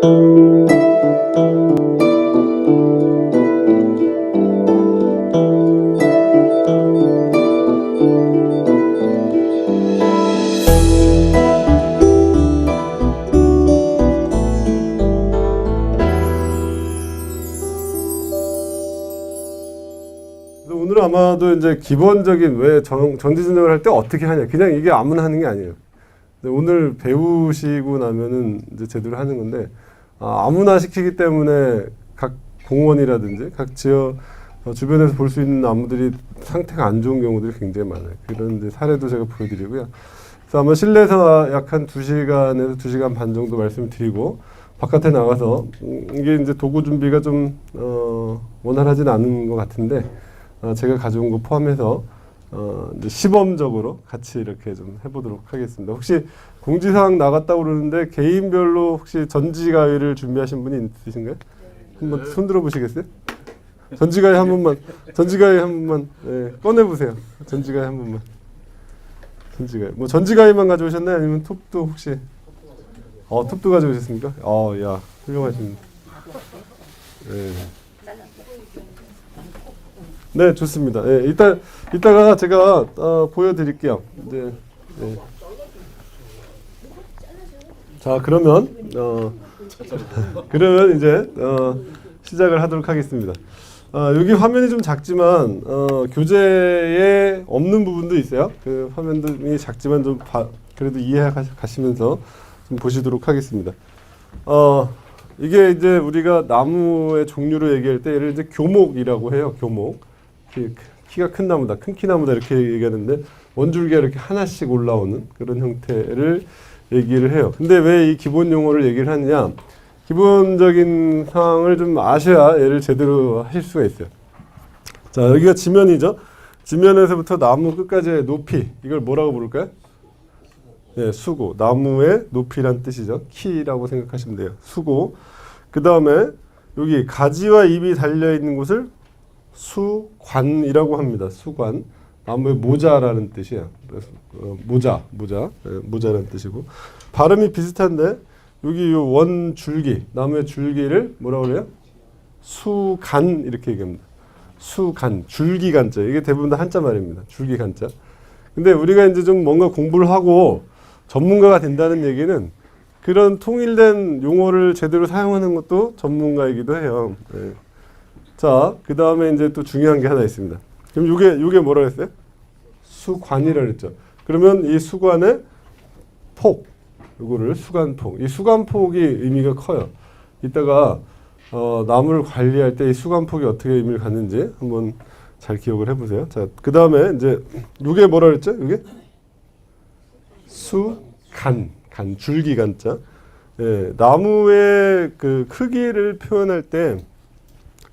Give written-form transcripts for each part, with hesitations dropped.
오늘 아마도 이제 기본적인 왜 전지전능을 할 때 어떻게 하냐, 그냥 이게 아무나 하는 게 아니에요. 오늘 배우시고 나면은 이제 제대로 하는 건데, 아무나 시키기 때문에 각 공원이라든지 각 지역 주변에서 볼 수 있는 나무들이 상태가 안 좋은 경우들이 굉장히 많아요. 그런 이제 사례도 제가 보여드리고요. 그래서 아마 실내에서 약 한 2시간에서 2시간 반 정도 말씀을 드리고, 바깥에 나가서 이게 이제 도구 준비가 좀 원활하진 않은 것 같은데, 제가 가져온 거 포함해서 이제 시범적으로 같이 이렇게 좀 해보도록 하겠습니다. 혹시 공지사항 나갔다고 그러는데 개인별로 혹시 전지가위를 준비하신 분이 있으신가요? 네. 한번 손 들어 보시겠어요? 전지가위 한 번만, 전지가위 한 번만, 네, 꺼내 보세요. 전지가위 한 번만. 전지가위. 뭐 전지가위만 가져오셨나요? 아니면 톱도 혹시? 톱도 가져오셨습니까? 야, 훌륭하십니다. 네. 네, 좋습니다. 네, 이따가 제가 보여드릴게요. 네, 네. 자, 그러면 이제 시작을 하도록 하겠습니다. 여기 화면이 좀 작지만 교재에 없는 부분도 있어요. 그 화면이 작지만 좀 그래도 이해해 가시면서 좀 보시도록 하겠습니다. 이게 이제 우리가 나무의 종류로 얘기할 때 얘를 이제 교목이라고 해요. 교목. 키가 큰 나무다, 큰 키나무다 이렇게 얘기하는데 원줄기가 이렇게 하나씩 올라오는 그런 형태를 얘기를 해요. 근데 왜 이 기본 용어를 얘기를 하느냐? 기본적인 상황을 좀 아셔야 얘를 제대로 하실 수가 있어요. 자, 여기가 지면이죠. 지면에서부터 나무 끝까지의 높이, 이걸 뭐라고 부를까요? 네, 수고. 나무의 높이란 뜻이죠. 키라고 생각하시면 돼요. 수고. 그 다음에 여기 가지와 잎이 달려있는 곳을 수관이라고 합니다. 수관. 나무의 모자라는 뜻이에요. 모자라는 뜻이고. 발음이 비슷한데 여기 요 원 줄기, 나무의 줄기를 뭐라고 그래요? 수간 이렇게 얘기합니다. 수간, 줄기간자. 이게 대부분 다 한자 말입니다. 줄기간자. 근데 우리가 이제 좀 뭔가 공부를 하고 전문가가 된다는 얘기는 그런 통일된 용어를 제대로 사용하는 것도 전문가이기도 해요. 네. 자, 그 다음에 이제 또 중요한 게 하나 있습니다. 그럼 요게 뭐라 했어요? 수관이라 그랬죠. 그러면 이 수관의 폭, 요거를 수관폭. 이 수관폭이 의미가 커요. 이따가 나무를 관리할 때 이 수관폭이 어떻게 의미를 갖는지 한번 잘 기억을 해보세요. 자, 그 다음에 이제 요게 뭐라 그랬죠? 요게 수간, 줄기간자. 예, 나무의 그 크기를 표현할 때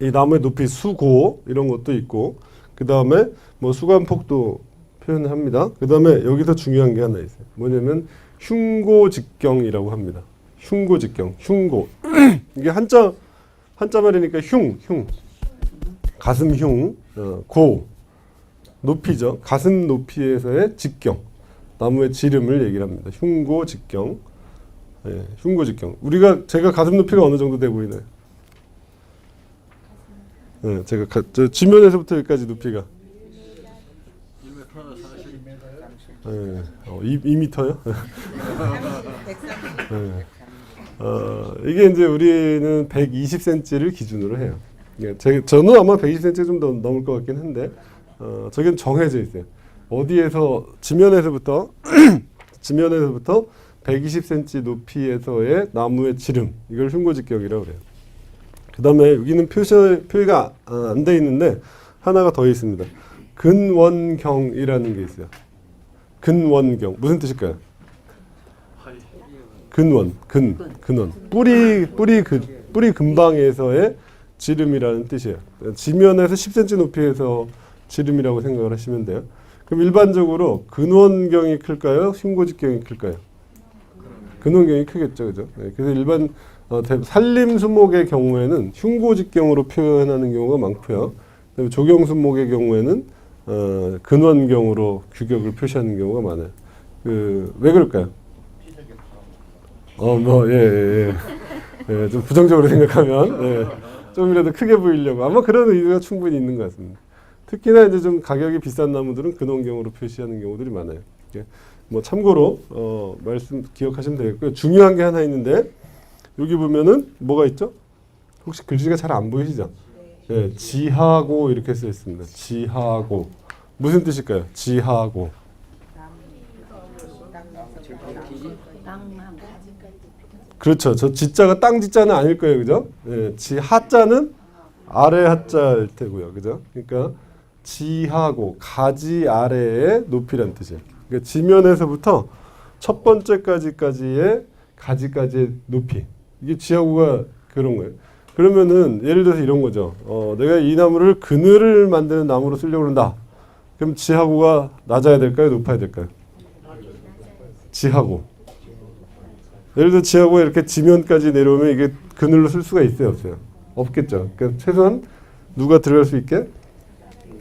이 나무의 높이 수고 이런 것도 있고 그 다음에 뭐 수관폭도 표현합니다. 그 다음에 여기서 중요한 게 하나 있어요. 뭐냐면 흉고직경이라고 합니다. 흉고직경, 흉고. 이게 한자 말이니까 흉, 가슴 흉, 고, 높이죠. 가슴 높이에서의 직경, 나무의 지름을 얘기를 합니다. 흉고직경, 네, 흉고직경. 제가 가슴 높이가 어느 정도 돼 보이나요? 네, 제가 저 지면에서부터 여기까지 높이가 1m 2m요? 네. 이게 이제 우리는 120cm를 기준으로 해요. 저는 아마 120cm 좀 더 넘을 것 같긴 한데, 저긴 정해져 있어요. 어디에서 지면에서부터 120cm 높이에서의 나무의 지름, 이걸 흉고직경이라고 그래요. 그 다음에 여기는 표기가 안 돼 있는데 하나가 더 있습니다. 근원경이라는 게 있어요. 근원경 무슨 뜻일까요? 근원. 뿌리 근방에서의 지름이라는 뜻이에요. 지면에서 10cm 높이에서 지름이라고 생각을 하시면 돼요. 그럼 일반적으로 근원경이 클까요? 흉고직경이 클까요? 근원경이 크겠죠, 그죠? 네, 그래서 일반 산림수목의 경우에는 흉고직경으로 표현하는 경우가 많고요. 조경수목의 경우에는 근원경으로 규격을 표시하는 경우가 많아요. 왜 그럴까요? 예. 예, 좀 부정적으로 생각하면 예, 좀이라도 크게 보이려고 아마 그런 의도가 충분히 있는 것 같습니다. 특히나 이제 좀 가격이 비싼 나무들은 근원경으로 표시하는 경우들이 많아요. 예, 뭐 참고로 말씀 기억하시면 되겠고요. 중요한 게 하나 있는데 여기 보면은 뭐가 있죠? 혹시 글씨가 잘 안 보이시죠? 예, 지하고 이렇게 써 있습니다. 지하고 무슨 뜻일까요? 지하고 그렇죠. 저 지자가 땅 지자는 아닐 거예요, 그죠? 예, 지하자는 아래 하자일 테고요, 그죠? 그러니까 지하고 가지 아래의 높이란 뜻이에요. 그러니까 지면에서부터 첫 번째까지의 가지까지의 높이. 이게 지하고가 그런 거예요. 그러면은 예를 들어서 이런 거죠. 내가 이 나무를 그늘을 만드는 나무로 쓰려고 한다. 그럼 지하고가 낮아야 될까요? 높아야 될까요? 지하고. 예를 들어 지하고가 이렇게 지면까지 내려오면 이게 그늘로 쓸 수가 있어요? 없어요? 없겠죠. 그러니까 최소한 누가 들어갈 수 있게?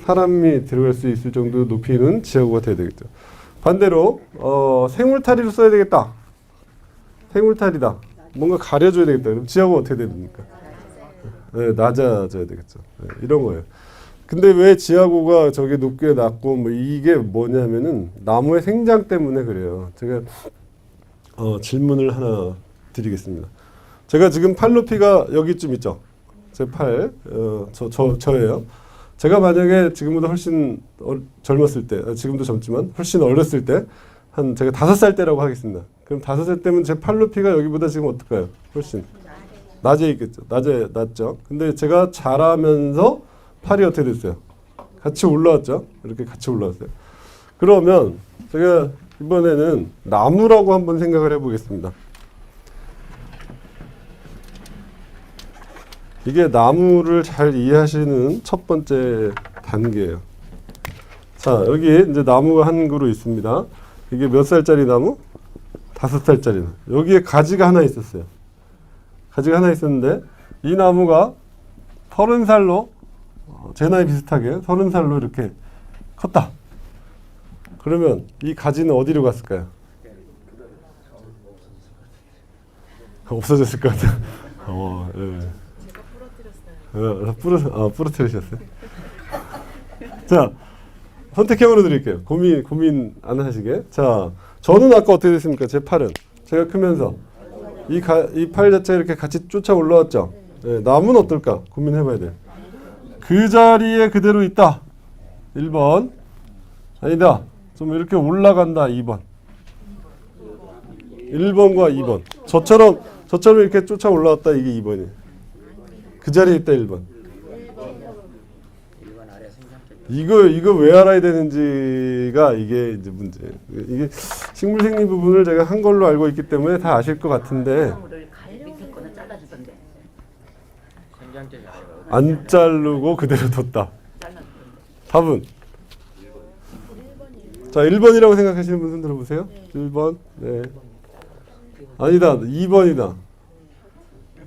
사람이 들어갈 수 있을 정도 높이는 지하고가 돼야 되겠죠. 반대로 생울타리로 써야 되겠다. 생울타리다. 뭔가 가려줘야 되겠다. 그럼 지하고가 어떻게 됩니까? 네, 낮아져야 되겠죠. 네, 이런 거예요. 근데 왜 지하고가 저게 높게 낮고 뭐 이게 뭐냐면은 나무의 생장 때문에 그래요. 제가 질문을 하나 드리겠습니다. 제가 지금 팔 높이가 여기쯤 있죠. 제 팔, 저예요. 제가 만약에 지금보다 훨씬 젊었을 때, 지금도 젊지만 훨씬 어렸을 때, 한 제가 5살 때라고 하겠습니다. 그럼 5살 때면 제 팔 높이가 여기보다 지금 어떨까요? 훨씬 낮에 있겠죠. 낮죠. 근데 제가 자라면서 팔이 어떻게 됐어요? 같이 올라왔죠. 이렇게 같이 올라왔어요. 그러면 제가 이번에는 나무라고 한번 생각을 해보겠습니다. 이게 나무를 잘 이해하시는 첫 번째 단계예요. 자, 여기 이제 나무가 한 그루 있습니다. 이게 몇 살짜리 나무? 5살짜리 나무. 여기에 가지가 하나 있었어요. 가지가 하나 있었는데 이 나무가 30살로 제 나이 비슷하게 30살로 이렇게 컸다. 그러면 이 가지는 어디로 갔을까요? 없어졌을 것 같아요. 부러뜨리셨어요. 자, 선택형으로 드릴게요. 고민 안 하시게. 자, 저는 아까 어떻게 됐습니까? 제 팔은 제가 크면서 이 팔 자체가 이렇게 같이 쫓아 올라왔죠. 네, 나무는 어떨까? 고민해봐야 돼요. 그 자리에 그대로 있다. 1번. 아니다. 좀 이렇게 올라간다. 2번. 1번과 2번. 저처럼 이렇게 쫓아 올라왔다. 이게 2번이에요. 그 자리에 있다. 1번. 이거 왜 알아야 되는지가 이게 이제 문제예요. 이게 식물생리 부분을 제가 한 걸로 알고 있기 때문에 다 아실 것 같은데 안 자르고 그대로 뒀다. 답은? 자, 1번이라고 생각하시는 분 손 들어보세요. 1번. 네. 아니다. 2번이다.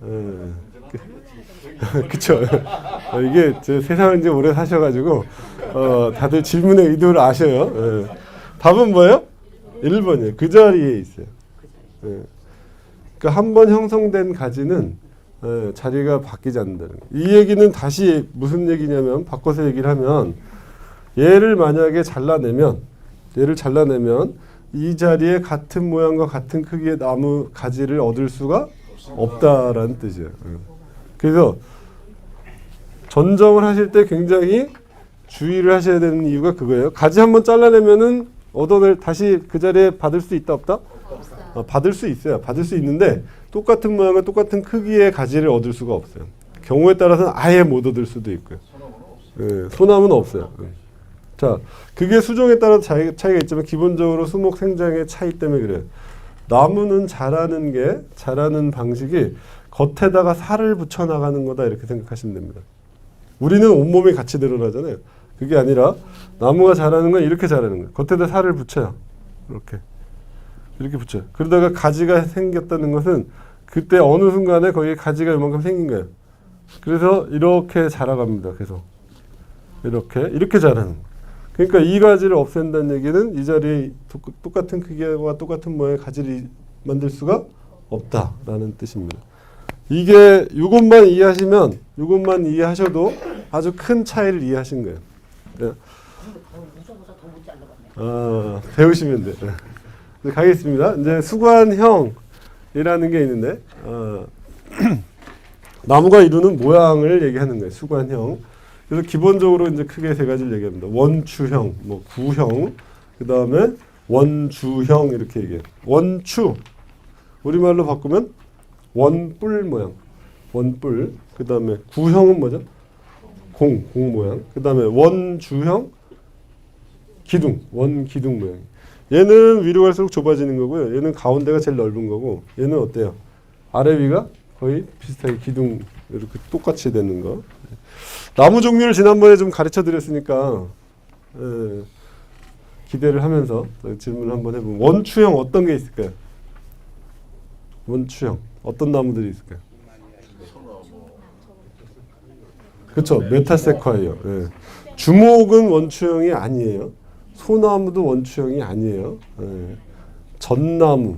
네. 그쵸. 이게 세상을 이제 오래 사셔가지고 다들 질문의 의도를 아셔요. 네. 답은 뭐예요? 1번이에요. 그 자리에 있어요. 네. 그러니까 한 번 형성된 가지는 자리가 바뀌지 않는다는 거예요. 이 얘기는 다시 무슨 얘기냐면 바꿔서 얘기를 하면 얘를 만약에 잘라내면 이 자리에 같은 모양과 같은 크기의 나무 가지를 얻을 수가 없다라는 뜻이에요. 그래서 전정을 하실 때 굉장히 주의를 하셔야 되는 이유가 그거예요. 가지 한번 잘라내면은 다시 그 자리에 받을 수 있다 없다? 받을 수 있어요. 받을 수 있는데 똑같은 모양과 똑같은 크기의 가지를 얻을 수가 없어요. 경우에 따라서는 아예 못 얻을 수도 있고요. 소나무는 없어요. 자, 그게 수종에 따라 차이가 있지만 기본적으로 수목 생장의 차이 때문에 그래요. 나무는 자라는 방식이 겉에다가 살을 붙여 나가는 거다 이렇게 생각하시면 됩니다. 우리는 온몸이 같이 드러나잖아요. 그게 아니라 나무가 자라는 건 이렇게 자라는 거예요. 겉에다 살을 붙여요. 이렇게 붙여요. 그러다가 가지가 생겼다는 것은 그때 어느 순간에 거기에 가지가 이만큼 생긴 거예요. 그래서 이렇게 자라갑니다. 계속 이렇게 자라는 거예요. 그러니까 이 가지를 없앤다는 얘기는 이 자리에 똑같은 크기와 똑같은 모양의 가지를 만들 수가 없다라는 뜻입니다. 이게 이것만 이해하셔도 아주 큰 차이를 이해하신 거예요. 네. 배우시면 돼요. 네. 가겠습니다. 이제 수관형이라는 게 있는데 나무가 이루는 모양을 얘기하는 거예요. 수관형. 그래서 기본적으로 이제 크게 세 가지를 얘기합니다. 원추형, 뭐 구형, 그 다음에 원주형 이렇게 얘기해요. 원추 우리말로 바꾸면 원뿔 모양, 원뿔. 그 다음에 구형은 뭐죠? 공 모양. 그 다음에 원주형, 기둥, 원기둥 모양. 얘는 위로 갈수록 좁아지는 거고요. 얘는 가운데가 제일 넓은 거고, 얘는 어때요? 아래 위가 거의 비슷하게 기둥 이렇게 똑같이 되는 거. 나무 종류를 지난번에 좀 가르쳐 드렸으니까 기대를 하면서 질문을 한번 해보면 원추형 어떤 게 있을까요? 원추형 어떤 나무들이 있을까요? 그렇죠. 메타세콰이어. 예. 주목은 원추형이 아니에요. 소나무도 원추형이 아니에요. 예. 전나무,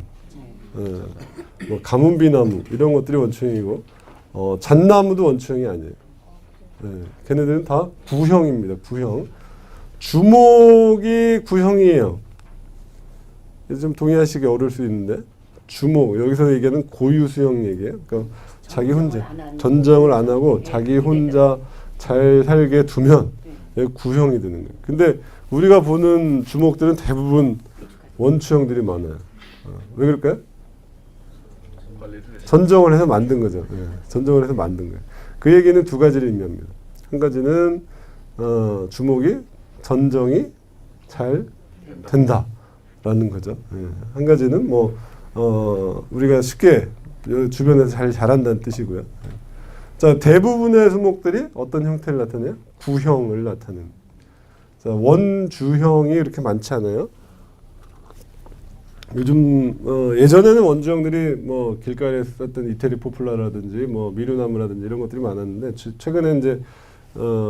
뭐 가문비나무 이런 것들이 원추형이고 잣나무도 원추형이 아니에요. 예. 걔네들은 다 구형입니다. 구형. 주목이 구형이에요. 좀 동의하시기 어려울 수 있는데 주목 여기서 얘기하는 고유수형 얘기예요. 그러니까 자기 혼자 전쟁을 안 하고 자기 혼자 잘 살게 두면 구형이 되는 거예요. 근데 우리가 보는 주목들은 대부분 원추형들이 많아요. 왜 그럴까요? 전정을 해서 만든 거죠. 전정을 해서 만든 거예요. 그 얘기는 두 가지를 의미합니다. 한 가지는 주목이 전정이 잘 된다라는 거죠. 한 가지는 우리가 쉽게 주변에서 잘 자란다는 뜻이고요. 자, 대부분의 수목들이 어떤 형태를 나타내요? 구형을 나타내는. 자, 원주형이 그렇게 많지 않아요. 요즘 예전에는 원주형들이 길가에서 썼던 이태리 포플라라든지 미루나무라든지 이런 것들이 많았는데 최근에 이제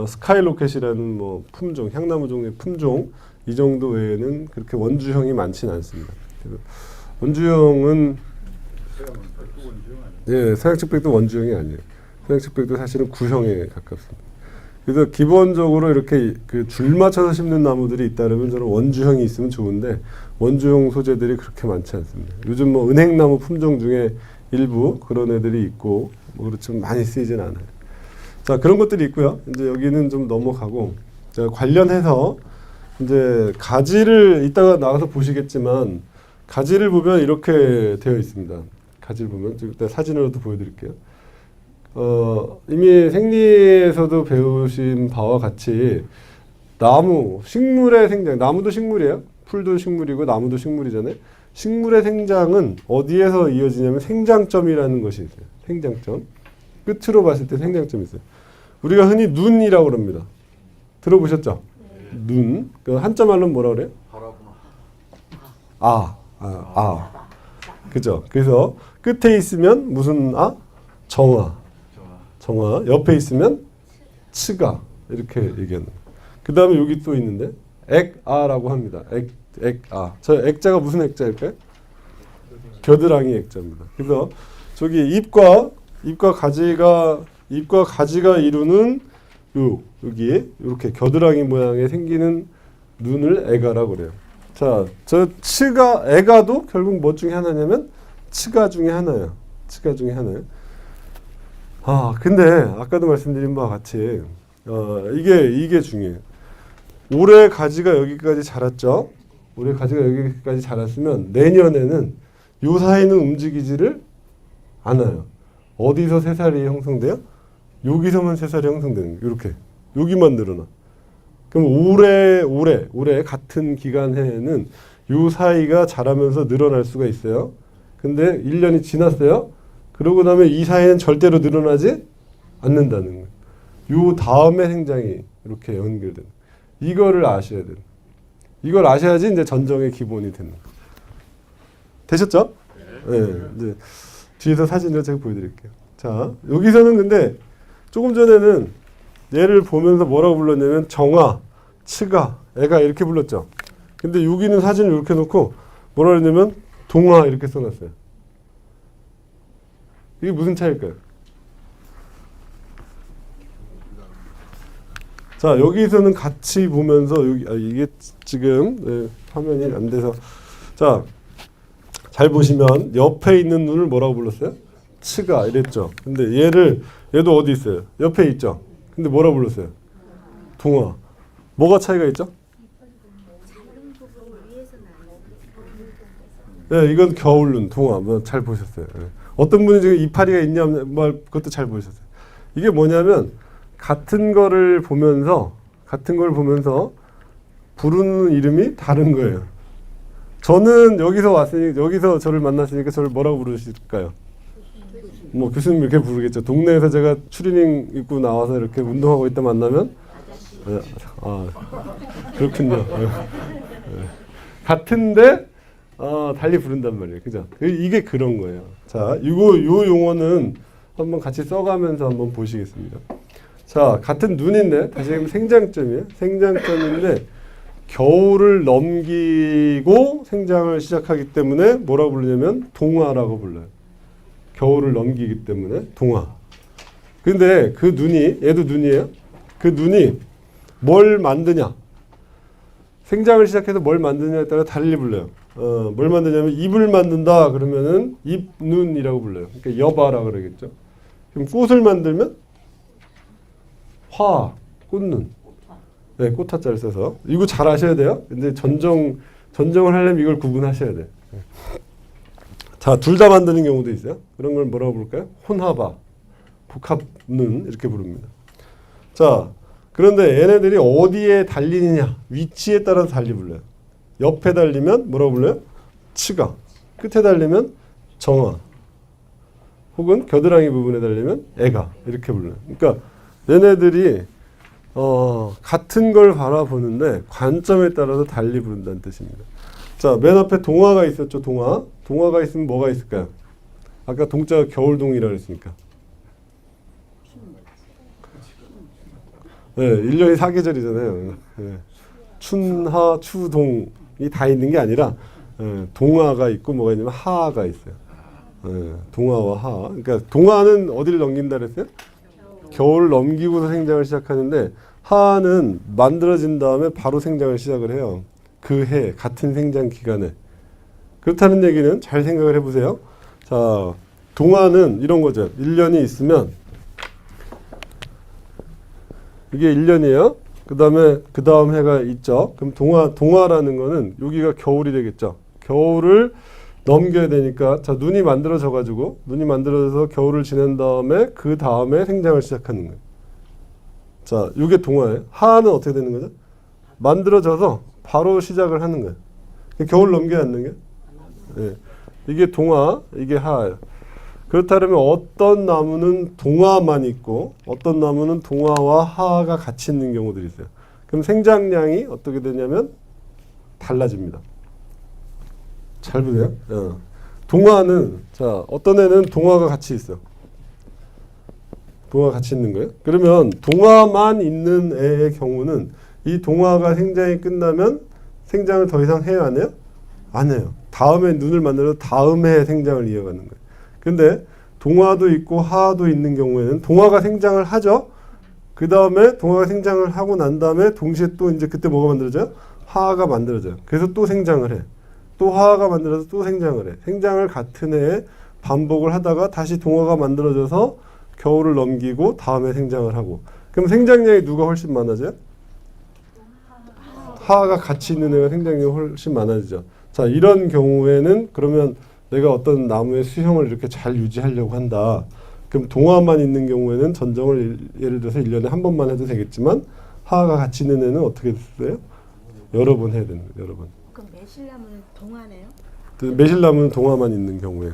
스카이로켓이라는 품종, 향나무 종의 품종 이 정도 외에는 그렇게 원주형이 많지는 않습니다. 원주형은 서양측백도 원주형이 아니에요. 서양측백도 사실은 구형에 가깝습니다. 그래서 기본적으로 이렇게 줄 맞춰서 심는 나무들이 있다면 저는 원주형이 있으면 좋은데 원주형 소재들이 그렇게 많지 않습니다. 요즘 은행나무 품종 중에 일부 그런 애들이 있고 그렇지만 많이 쓰이진 않아요. 자, 그런 것들이 있고요. 이제 여기는 좀 넘어가고 자, 관련해서 이제 가지를 이따가 나가서 보시겠지만 가지를 보면 이렇게 되어 있습니다. 가지를 보면 일단 사진으로도 보여드릴게요. 이미 생리에서도 배우신 바와 같이 나무, 식물의 생장, 나무도 식물이에요. 풀도 식물이고 나무도 식물이잖아요. 식물의 생장은 어디에서 이어지냐면 생장점이라는 것이 있어요. 생장점. 끝으로 봤을 때 생장점이 있어요. 우리가 흔히 눈이라고 그럽니다. 들어보셨죠? 눈. 그 한자 말로는 뭐라 그래요? 그죠? 그래서 끝에 있으면 무슨 정화. 정화. 옆에 있으면 치가. 이렇게 얘기하는. 그 다음에 여기 또 있는데 액아라고 합니다. 액아. 저 액자가 무슨 액자일까요? 겨드랑이 액자입니다. 그래서 저기 잎과 가지가 이루는 여기 이렇게 겨드랑이 모양에 생기는 눈을 액아라고 그래요. 자, 저 액아도 결국 뭐 중에 하나냐면 치가 중에 하나예요. 치가 중에 하나예요. 근데 아까도 말씀드린 바와 같이 이게 중요해요. 올해 가지가 여기까지 자랐죠. 올해 가지가 여기까지 자랐으면 내년에는 요 사이는 움직이지를 않아요. 어디서 새살이 형성돼요? 여기서만 새살이 형성되는 거예요. 이렇게 여기만 늘어나. 그럼 올해 같은 기간에는 요 사이가 자라면서 늘어날 수가 있어요. 근데 1년이 지났어요. 그러고 나면 이 사이는 절대로 늘어나지 않는다는 거예요. 요 다음에 생장이 이렇게 연결되는 거예요. 이거를 아셔야 돼요. 이걸 아셔야지 이제 전정의 기본이 되는 거예요. 되셨죠? 네. 이제 뒤에서 사진을 제가 보여드릴게요. 자, 여기서는 근데 조금 전에는 얘를 보면서 뭐라고 불렀냐면 정화, 치가, 애가 이렇게 불렀죠. 근데 여기는 사진을 이렇게 놓고 뭐라 그랬냐면 동화 이렇게 써놨어요. 이게 무슨 차이일까요? 자, 여기서는 같이 보면서 이게 지금 화면이 안 돼서 자, 잘 보시면 옆에 있는 눈을 뭐라고 불렀어요? 치가 이랬죠. 근데 얘도 어디 있어요? 옆에 있죠. 근데 뭐라고 불렀어요? 동화. 뭐가 차이가 있죠? 네, 이건 겨울눈, 동화. 뭐 잘 보셨어요. 네. 어떤 분이 지금 이파리가 있냐, 뭐 그것도 잘 보셨어요. 이게 뭐냐면 같은 걸 보면서 부르는 이름이 다른 거예요. 저는 여기서 저를 만났으니까 저를 뭐라고 부르실까요? 뭐 교수님 이렇게 부르겠죠. 동네에서 제가 추리닝 입고 나와서 이렇게 운동하고 있다 만나면 그렇군요. 같은데 달리 부른단 말이에요. 그죠? 이게 그런 거예요. 자, 요 용어는 한번 같이 써가면서 한번 보시겠습니다. 자, 같은 눈인데 다시 생장점이에요. 생장점인데 겨울을 넘기고 생장을 시작하기 때문에 뭐라고 부르냐면 동화라고 불러요. 겨울을 넘기기 때문에 동화. 근데 그 눈이, 얘도 눈이에요. 그 눈이 뭘 만드냐? 생장을 시작해서 뭘 만드냐에 따라 달리 불러요. 뭘 만드냐면 잎을 만든다 그러면은 잎눈이라고 불러요. 그러니까 여바라 그러겠죠. 그럼 꽃을 만들면 꽃눈. 네, 꽃화자를 써서. 이거 잘 아셔야 돼요. 근데 전정을 하려면 이걸 구분하셔야 돼요. 자, 둘 다 만드는 경우도 있어요. 그런 걸 뭐라고 부를까요? 혼합아, 복합눈 이렇게 부릅니다. 자, 그런데 얘네들이 어디에 달리느냐, 위치에 따라서 달리 불러요. 옆에 달리면 뭐라고 불러요? 치가. 끝에 달리면 정화. 혹은 겨드랑이 부분에 달리면 애가. 이렇게 불러요. 그러니까 얘네들이 같은 걸 바라보는데 관점에 따라서 달리 부른다는 뜻입니다. 자, 맨 앞에 동화가 있었죠. 동화가 있으면 뭐가 있을까요? 아까 동자가 겨울동이라고 했으니까. 네, 1년이 4계절이잖아요. 네. 춘하, 추동이 다 있는 게 아니라 동화가 있고 뭐가 있냐면 하가 있어요. 동화와 하. 그러니까 동화는 어디를 넘긴다 그랬어요? 겨울을 넘기고서 생장을 시작하는데 하는 만들어진 다음에 바로 생장을 시작을 해요. 그 해 같은 생장 기간에. 그렇다는 얘기는 잘 생각을 해보세요. 자, 동화는 이런 거죠. 1년이 있으면 이게 1년이에요. 그 다음 해가 있죠. 그럼 동화라는 거는 여기가 겨울이 되겠죠. 겨울을 넘겨야 되니까 자, 눈이 만들어져서 겨울을 지낸 다음에 그 다음에 생장을 시작하는 거예요. 자, 이게 동화예요. 하는 어떻게 되는 거죠? 만들어져서 바로 시작을 하는 거예요. 겨울 넘겨야 하는 게. 네. 이게 동화, 이게 하예요. 그렇다면 어떤 나무는 동화만 있고 어떤 나무는 동화와 하가 같이 있는 경우들이 있어요. 그럼 생장량이 어떻게 되냐면 달라집니다. 잘 보세요. 동화는 자, 어떤 애는 동화가 같이 있어. 동화가 같이 있는 거예요. 그러면 동화만 있는 애의 경우는 이 동화가 생장이 끝나면 생장을 더 이상 해야 안 해요? 안 해요. 다음에 눈을 만들어서 다음 해에 생장을 이어가는 거예요. 근데 동화도 있고 하도 있는 경우에는 동화가 생장을 하죠. 그 다음에 동화가 생장을 하고 난 다음에 동시에 또 이제 그때 뭐가 만들어져요? 하가 만들어져요. 그래서 또 생장을 해. 또 하가 만들어서 또 생장을 해. 생장을 같은 해에 반복을 하다가 다시 동화가 만들어져서 겨울을 넘기고 다음에 생장을 하고. 그럼 생장량이 누가 훨씬 많아져요? 하가 같이 있는 애가 생장량이 훨씬 많아지죠. 자, 이런 경우에는 그러면 내가 어떤 나무의 수형을 이렇게 잘 유지하려고 한다. 그럼 동화만 있는 경우에는 전정을 예를 들어서 1년에 한 번만 해도 되겠지만 하가 같이 있는 애는 어떻게 됐어요? 여러 번 해야 되는 거예요. 여러 번. 그럼 매실나무는 동화네요? 매실나무는 동화만 있는 경우에요.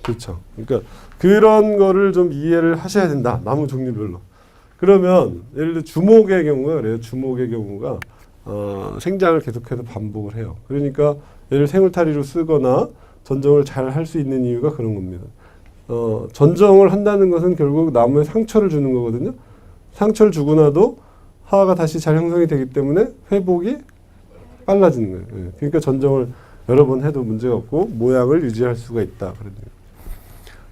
그렇죠. 그러니까 그런 거를 좀 이해를 하셔야 된다. 나무 종류별로. 그러면 예를 들어 주목의 경우가 그래요. 주목의 경우가 생장을 계속해서 반복을 해요. 그러니까 얘를 생울타리로 쓰거나 전정을 잘 할 수 있는 이유가 그런 겁니다. 전정을 한다는 것은 결국 나무에 상처를 주는 거거든요. 상처를 주고 나도 하가 다시 잘 형성이 되기 때문에 회복이 빨라지는 거예요. 예. 그러니까 전정을 여러 번 해도 문제가 없고 모양을 유지할 수가 있다. 그런 얘기예요.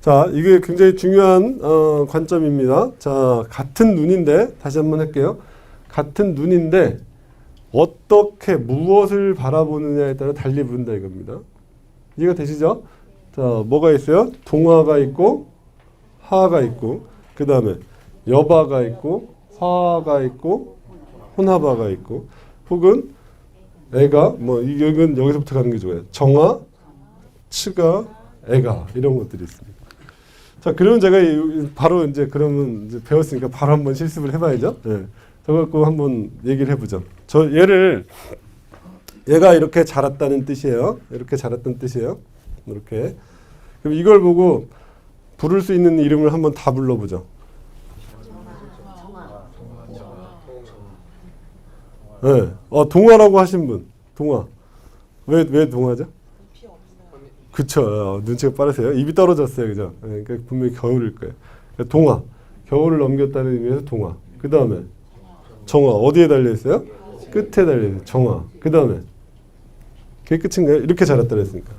자, 이게 굉장히 중요한 관점입니다. 자, 같은 눈인데 다시 한번 할게요. 같은 눈인데 어떻게 무엇을 바라보느냐에 따라 달리 부른다 이겁니다. 이해가 되시죠? 자, 뭐가 있어요? 동화가 있고 하가 있고 그 다음에 여바가 있고 화가 있고 혼화바가 있고 혹은 애가 뭐 이건 여기서부터 가는 게 좋아요. 정화, 치가, 애가 이런 것들이 있습니다. 자, 그러면 제가 바로 이제 그러면 이제 배웠으니까 바로 한번 실습을 해봐야죠. 예. 저 갖고 한번 얘기를 해보죠. 얘가 이렇게 자랐다는 뜻이에요. 이렇게 자랐다는 뜻이에요. 이렇게. 그럼 이걸 보고 부를 수 있는 이름을 한번 다 불러보죠. 네. 동화라고 하신 분. 동화. 왜 동화죠? 그쵸. 눈치가 빠르세요. 입이 떨어졌어요. 그죠? 네, 그러니까 분명히 겨울일 거예요. 그러니까 동화. 겨울을 넘겼다는 의미에서 동화. 그 다음에 정화. 어디에 달려있어요? 끝에 달려있어요. 정화. 그 다음에 그게 끝인가요? 이렇게 자랐다 그랬으니까.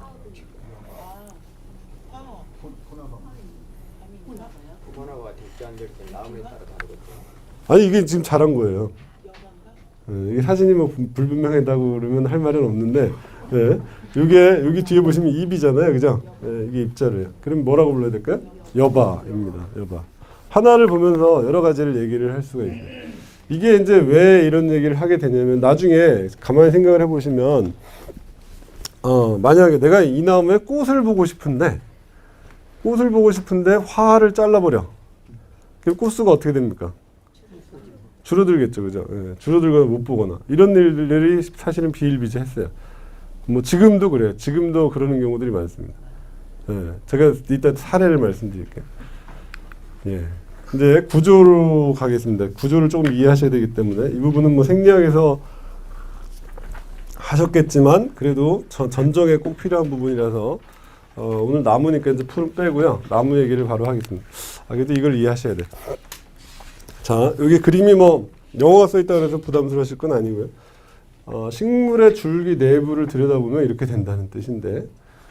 아니 이게 지금 자란 거예요. 이게 사진이 뭐 불분명하다고 그러면 할 말은 없는데, 예, 여기 뒤에 보시면 입이잖아요, 그죠? 예, 이게 입자래요. 그럼 뭐라고 불러야 될까요? 여바입니다. 여바. 하나를 보면서 여러 가지를 얘기를 할 수가 있어요. 이게 이제 왜 이런 얘기를 하게 되냐면 나중에 가만히 생각을 해보시면, 만약에 내가 이 나무에 꽃을 보고 싶은데 화를 잘라버려. 그럼 꽃수가 어떻게 됩니까? 줄어들겠죠, 그죠? 예, 줄어들거나 못 보거나 이런 일들이 사실은 비일비재했어요. 뭐 지금도 그래요. 지금도 그러는 경우들이 많습니다. 예, 제가 이따 사례를 말씀드릴게요. 예, 이제 구조로 가겠습니다. 구조를 조금 이해하셔야 되기 때문에 이 부분은 뭐 생리학에서 하셨겠지만 그래도 전정에 꼭 필요한 부분이라서 오늘 나무니까 이제 풀은 빼고요. 나무 얘기를 바로 하겠습니다. 그래도 이걸 이해하셔야 돼요. 자, 여기 그림이 뭐 영어가 써있다 그래서 부담스러우실 건 아니고요. 식물의 줄기 내부를 들여다보면 이렇게 된다는 뜻인데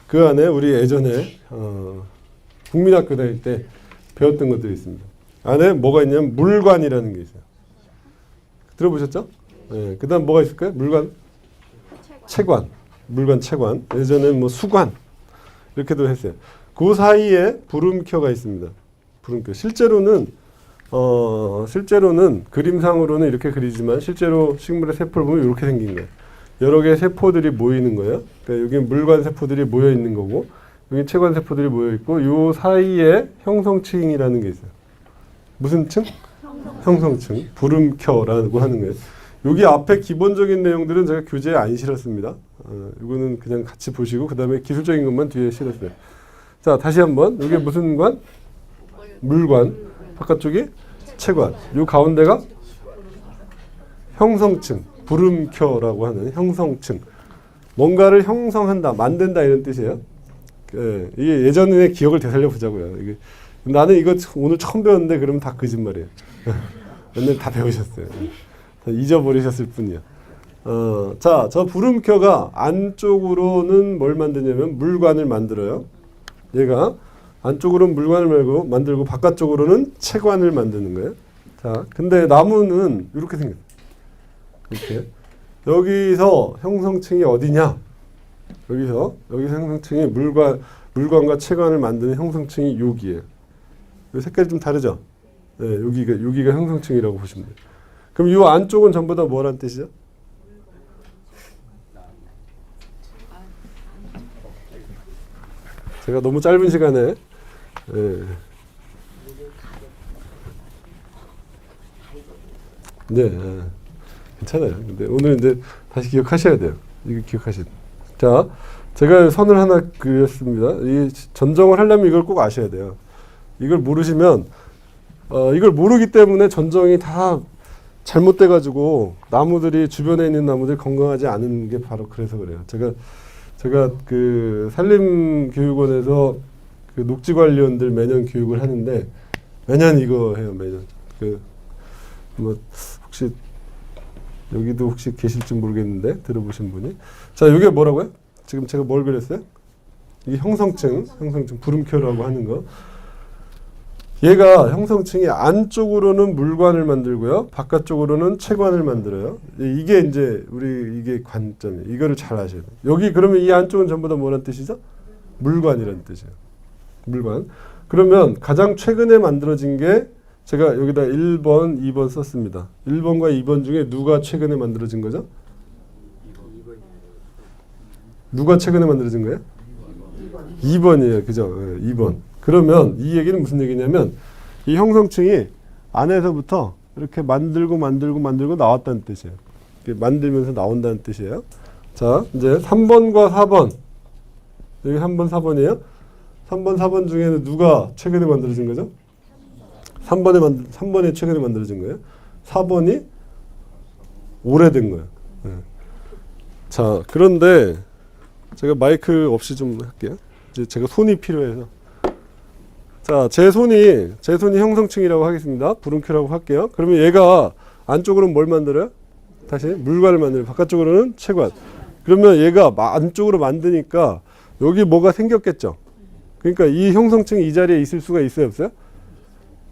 그 안에 우리 예전에 국민학교 다닐 때 배웠던 것들이 있습니다. 안에 뭐가 있냐면 물관이라는 게 있어요. 들어보셨죠? 네, 그 다음 뭐가 있을까요? 물관? 채관. 물관, 채관. 예전에 뭐 수관 이렇게도 했어요. 그 사이에 부름켜가 있습니다. 부름켜. 실제로는 그림상으로는 이렇게 그리지만 실제로 식물의 세포를 보면 이렇게 생긴 거예요. 여러 개의 세포들이 모이는 거예요. 그러니까 여기 물관 세포들이 모여 있는 거고 여기 체관 세포들이 모여 있고 이 사이에 형성층이라는 게 있어요. 무슨 층? 형성층. 부름켜라고 하는 거예요. 여기 앞에 기본적인 내용들은 제가 교재에 안 실었습니다. 이거는 그냥 같이 보시고 그 다음에 기술적인 것만 뒤에 실었어요. 자, 다시 한번. 이게 무슨 관? 물관. 바깥쪽이 채관. 요 가운데가 형성층. 부름켜라고 하는 형성층. 뭔가를 형성한다, 만든다 이런 뜻이에요. 이게 예전에 기억을 되살려 보자고요. 이게 나는 이거 오늘 처음 배웠는데 그러면 다 거짓말이에요. 옛날에 다 배우셨어요. 잊어버리셨을 뿐이야. 자, 저 부름켜가 안쪽으로는 뭘 만드냐면 물관을 만들어요. 얘가 안쪽으로는 물관을 만들고 바깥쪽으로는 채관을 만드는 거예요. 자, 근데 나무는 이렇게 생겼어요. 이렇게. 여기서 형성층이 어디냐? 여기서 형성층이 물관과 채관을 만드는 형성층이 여기예요. 이 색깔이 좀 다르죠? 네, 여기가 형성층이라고 보시면 돼요. 그럼 이 안쪽은 전부 다 뭐란 뜻이죠? 제가 너무 짧은 시간에 괜찮아요. 근데 오늘 이제 다시 기억하셔야 돼요. 이거 기억하셔야 돼요. 자, 제가 선을 하나 그렸습니다. 이 전정을 하려면 이걸 꼭 아셔야 돼요. 이걸 모르시면 이걸 모르기 때문에 전정이 다 잘못돼가지고 나무들이 주변에 있는 나무들이 건강하지 않은 게 바로 그래서 그래요. 제가 그 산림교육원에서 그 녹지관리원들 매년 교육을 하는데 매년 이거 해요. 매년 뭐 혹시 여기도 혹시 계실지 모르겠는데 들어보신 분이 자 이게 뭐라고요? 지금 제가 뭘 그렸어요? 이게 형성층 부름켜라고 하는 거. 얘가 형성층이 안쪽으로는 물관을 만들고요, 바깥쪽으로는 채관을 만들어요. 이게 이제 이게 관점이에요. 이거를 잘 아셔야 돼요. 여기 그러면 이 안쪽은 전부 다 뭐란 뜻이죠? 물관이란 뜻이에요. 물관. 그러면 가장 최근에 만들어진 게 제가 여기다 1번, 2번 썼습니다. 1번과 2번 중에 누가 최근에 만들어진 거죠? 누가 최근에 만들어진 거예요? 2번이에요. 그죠? 네, 2번. 그러면 이 얘기는 무슨 얘기냐면 이 형성층이 안에서부터 이렇게 만들고 나왔다는 뜻이에요. 이렇게 만들면서 나온다는 뜻이에요. 자, 이제 3번과 4번. 여기 3번, 4번이에요. 3번, 4번 중에는 누가 최근에 만들어진 거죠? 3번에 최근에 만들어진 거예요. 4번이 오래된 거예요. 네. 자, 그런데 제가 마이크 없이 좀 할게요. 이제 제가 손이 필요해서. 자, 제 손이 형성층이라고 하겠습니다. 부름큐라고 할게요. 그러면 얘가 안쪽으로는 뭘 만들어요? 다시 물관을 만들어요. 바깥쪽으로는 채관. 그러면 얘가 안쪽으로 만드니까 여기 뭐가 생겼겠죠? 그러니까 이 형성층이 이 자리에 있을 수가 있어요, 없어요?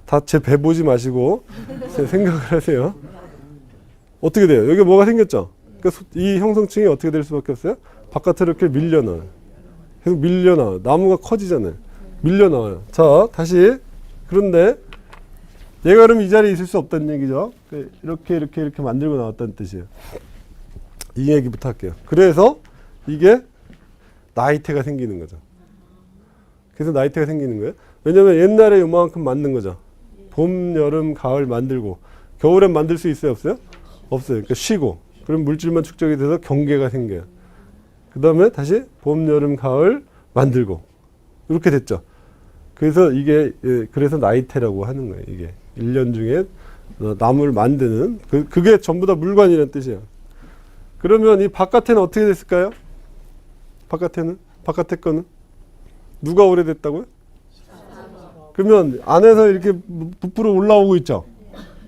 다 제 배 보지 마시고 생각을 하세요. 어떻게 돼요? 여기 뭐가 생겼죠? 그러니까 이 형성층이 어떻게 될 수밖에 없어요? 바깥으로 이렇게 밀려나와요. 계속 밀려나와요. 나무가 커지잖아요. 밀려나와요. 자, 다시. 그런데 얘가 그럼 이 자리에 있을 수 없다는 얘기죠. 이렇게 만들고 나왔다는 뜻이에요. 이 얘기부터 할게요. 그래서 이게 나이테가 생기는 거죠. 그래서 나이테가 생기는 거예요. 왜냐면 옛날에 요만큼 만든 거죠. 봄, 여름, 가을 만들고 겨울엔 만들 수 있어요, 없어요? 없어요. 그러니까 쉬고 그럼 물질만 축적이 돼서 경계가 생겨요. 그 다음에 다시 봄, 여름, 가을 만들고 이렇게 됐죠. 그래서 이게 그래서 나이테라고 하는 거예요. 이게 1년 중에 나무를 만드는 그게 전부 다 물관이라는 뜻이에요. 그러면 이 바깥에는 어떻게 됐을까요? 바깥에 거는 누가 오래됐다고요? 그러면 안에서 이렇게 부풀어 올라오고 있죠.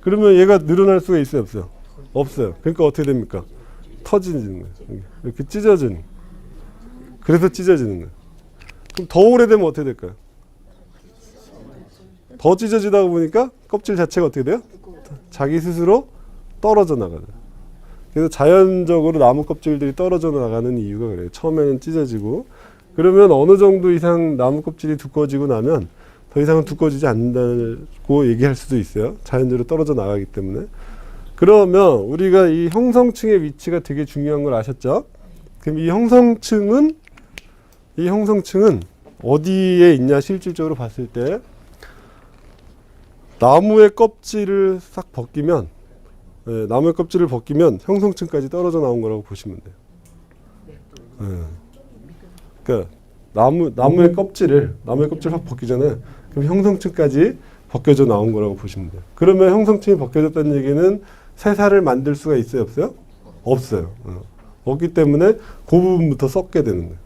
그러면 얘가 늘어날 수가 있어요, 없어요? 없어요. 그러니까 어떻게 됩니까? 터지는 거예요. 이렇게 찢어지는. 그래서 찢어지는 거예요. 그럼 더 오래되면 어떻게 될까요? 더 찢어지다 보니까 껍질 자체가 어떻게 돼요? 자기 스스로 떨어져 나가요. 그래서 자연적으로 나무 껍질들이 떨어져 나가는 이유가 그래요. 처음에는 찢어지고 그러면 어느 정도 이상 나무 껍질이 두꺼워지고 나면 더 이상은 두꺼워지지 않는다고 얘기할 수도 있어요. 자연적으로 떨어져 나가기 때문에. 그러면 우리가 이 형성층의 위치가 되게 중요한 걸 아셨죠? 그럼 이 형성층은 어디에 있냐 실질적으로 봤을 때 나무의 껍질을 싹 벗기면 나무의 껍질을 벗기면 형성층까지 떨어져 나온 거라고 보시면 돼요. 그러니까 나무의 껍질을 확 벗기잖아요. 그럼 형성층까지 벗겨져 나온 거라고 보시면 돼요. 그러면 형성층이 벗겨졌다는 얘기는 새살을 만들 수가 있어요, 없어요? 없어요. 없기 때문에 그 부분부터 썩게 되는 거예요.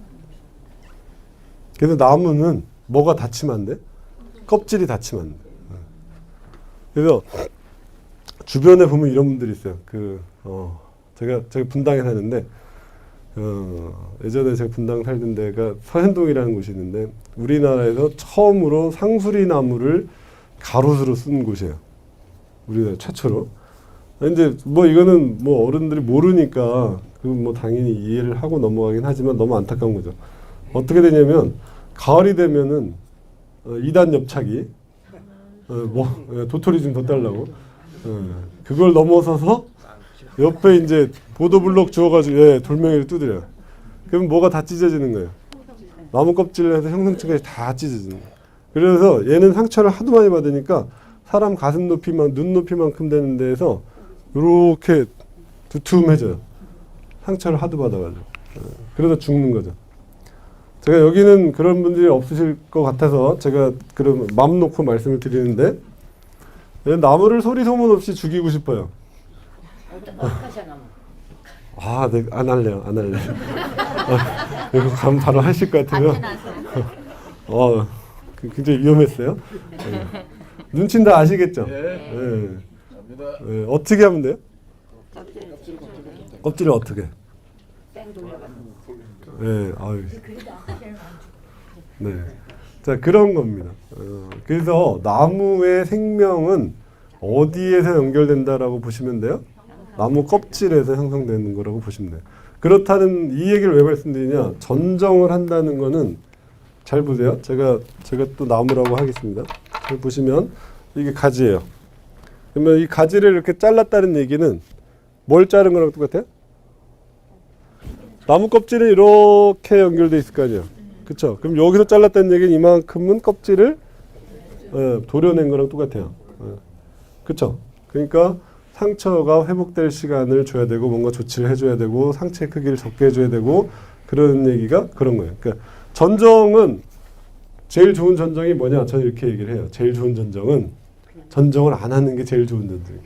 그래서 나무는 뭐가 닫히면 안 돼? 껍질이 닫히면 안 돼. 그래서 주변에 보면 이런 분들이 있어요. 제가 분당에 사는데 예전에 제가 분당 살던 데가 서현동이라는 곳이 있는데 우리나라에서 처음으로 상수리 나무를 가로수로 쓴 곳이에요. 우리나라 최초로. 이제 뭐 이거는 뭐 어른들이 모르니까 그건 뭐 당연히 이해를 하고 넘어가긴 하지만 너무 안타까운 거죠. 어떻게 되냐면 가을이 되면은 2단 옆차기 도토리 좀 더 달라고 그걸 넘어서서 옆에 이제 보도블록 주워가지고 돌멩이를 두드려요. 그럼 뭐가 다 찢어지는 거예요. 나무 껍질에서 형성층까지 다 찢어지는 거예요. 그래서 얘는 상처를 하도 많이 받으니까 사람 가슴 높이만 눈 높이만큼 되는 데에서 이렇게 두툼해져요. 상처를 하도 받아가지고. 그래서 죽는 거죠. 제가 여기는 그런 분들이 없으실 것 같아서 제가 그런 마음 놓고 말씀을 드리는데 나무를 소리 소문 없이 죽이고 싶어요. 네, 안 할래요. 이거 가면 바로 하실 것 같아요. 굉장히 위험했어요. 눈치는 다 아시겠죠? 네. 어떻게 하면 돼요? 껍질을 어떻게? 네, 네. 자, 그런 겁니다. 그래서 나무의 생명은 어디에서 연결된다라고 보시면 돼요? 나무 껍질에서 형성되는 거라고 보시면 돼요. 그렇다는 이 얘기를 왜 말씀드리냐? 전정을 한다는 거는 잘 보세요. 제가 또 나무라고 하겠습니다. 잘 보시면 이게 가지예요. 그러면 이 가지를 이렇게 잘랐다는 얘기는 뭘 자른 거랑 똑같아요? 나무 껍질은 이렇게 연결돼 있을 거 아니에요. 그렇죠? 그럼 여기서 잘랐다는 얘기는 이만큼은 껍질을 도려낸 거랑 똑같아요. 그렇죠? 그러니까 상처가 회복될 시간을 줘야 되고 뭔가 조치를 해줘야 되고 상처의 크기를 적게 해줘야 되고 그런 얘기가 그런 거예요. 그러니까 전정은 제일 좋은 전정이 뭐냐? 저는 이렇게 얘기를 해요. 제일 좋은 전정은 전정을 안 하는 게 제일 좋은 전정이에요.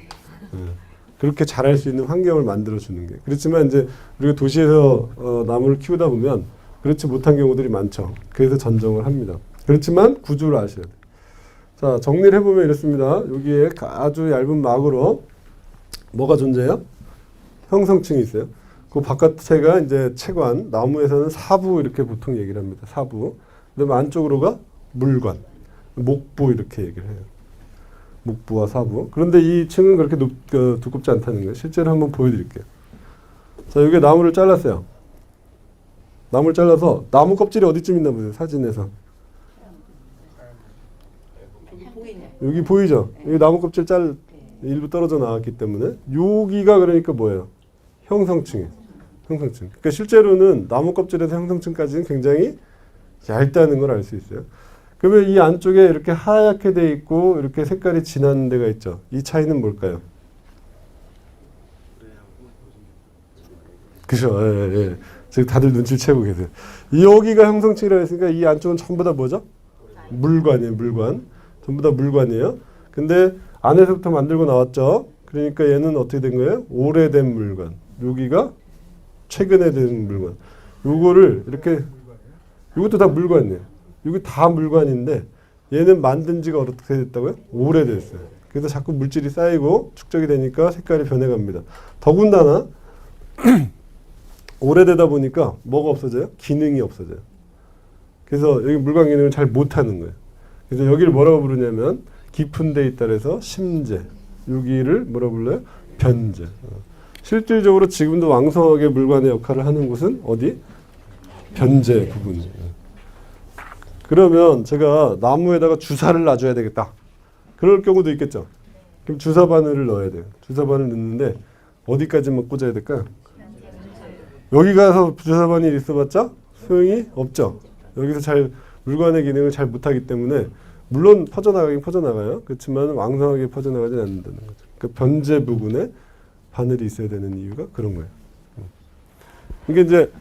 그렇게 잘할 수 있는 환경을 만들어 주는 게. 그렇지만 이제 우리가 도시에서 나무를 키우다 보면 그렇지 못한 경우들이 많죠. 그래서 전정을 합니다. 그렇지만 구조를 아셔야 돼요. 자, 정리를 해보면 이렇습니다. 여기에 아주 얇은 막으로 뭐가 존재해요? 형성층이 있어요. 그 바깥에가 이제 채관, 나무에서는 사부 이렇게 보통 얘기를 합니다. 사부. 그다음에 안쪽으로가 물관, 목부 이렇게 얘기를 해요. 목부와 사부. 그런데 이 층은 그렇게 두껍지 않다는 거예요. 실제로 한번 보여드릴게요. 자, 여기 나무를 잘랐어요. 나무를 잘라서 나무 껍질이 어디쯤 있나 보세요. 사진에서. 여기 보이죠? 여기 나무 껍질 일부 떨어져 나왔기 때문에 여기가 그러니까 뭐예요? 형성층이에요. 형성층. 그러니까 실제로는 나무 껍질에서 형성층까지는 굉장히 얇다는 걸 알 수 있어요. 그러면 이 안쪽에 이렇게 하얗게 돼 있고 이렇게 색깔이 진한 데가 있죠. 이 차이는 뭘까요? 그죠? 예, 예. 지금 다들 눈치를 채고 계세요. 여기가 형성층이라고 했으니까 이 안쪽은 전부 다 뭐죠? 물관이에요. 물관. 전부 다 물관이에요. 근데 안에서부터 만들고 나왔죠. 그러니까 얘는 어떻게 된 거예요? 오래된 물관. 여기가 최근에 된 물관. 요거를 이렇게 이것도 다 물관이에요. 이게 다 물관인데 얘는 만든 지가 어떻게 됐다고요? 오래됐어요. 그래서 자꾸 물질이 쌓이고 축적이 되니까 색깔이 변해갑니다. 더군다나 오래되다 보니까 뭐가 없어져요? 기능이 없어져요. 그래서 여기 물관 기능을 잘 못하는 거예요. 그래서 여기를 뭐라고 부르냐면 깊은 데 있다 그래서 심재. 여기를 뭐라고 불러요? 변재. 실질적으로 지금도 왕성하게 물관의 역할을 하는 곳은 어디? 변재 부분이에요. 그러면 제가 나무에다가 주사를 놔줘야 되겠다. 그럴 경우도 있겠죠. 그럼 주사 바늘을 넣어야 돼요. 주사 바늘 넣는데 어디까지만 꽂아야 될까요? 여기 가서 주사 바늘이 있어봤자 소용이 없죠. 여기서 잘 물관의 기능을 잘 못하기 때문에 물론 퍼져나가긴 퍼져나가요. 그렇지만 왕성하게 퍼져나가진 않는다는 거죠. 그 변재 부분에 바늘이 있어야 되는 이유가 그런 거예요. 이게 이제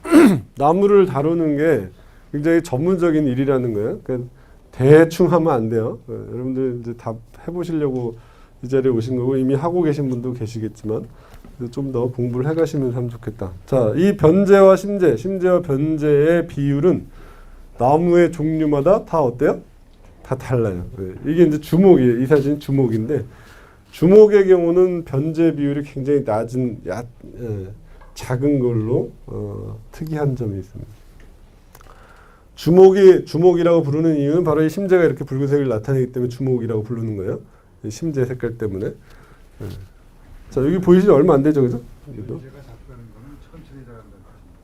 나무를 다루는 게 굉장히 전문적인 일이라는 거예요. 그러니까 대충 하면 안 돼요. 여러분들 이제 다 해보시려고 이 자리에 오신 거고 이미 하고 계신 분도 계시겠지만 좀 더 공부를 해가시면 하면 좋겠다. 자, 이 변재와 심재, 심재와 변재의 비율은 나무의 종류마다 다 어때요? 다 달라요. 이게 이제 주목이에요. 이 사진 주목인데 주목의 경우는 변재 비율이 굉장히 낮은 작은 걸로 특이한 점이 있습니다. 주목이라고 부르는 이유는 바로 이 심재가 이렇게 붉은색을 나타내기 때문에 주목이라고 부르는 거예요. 이 심재 색깔 때문에. 자, 여기 보이시죠? 얼마 안 되죠, 그죠?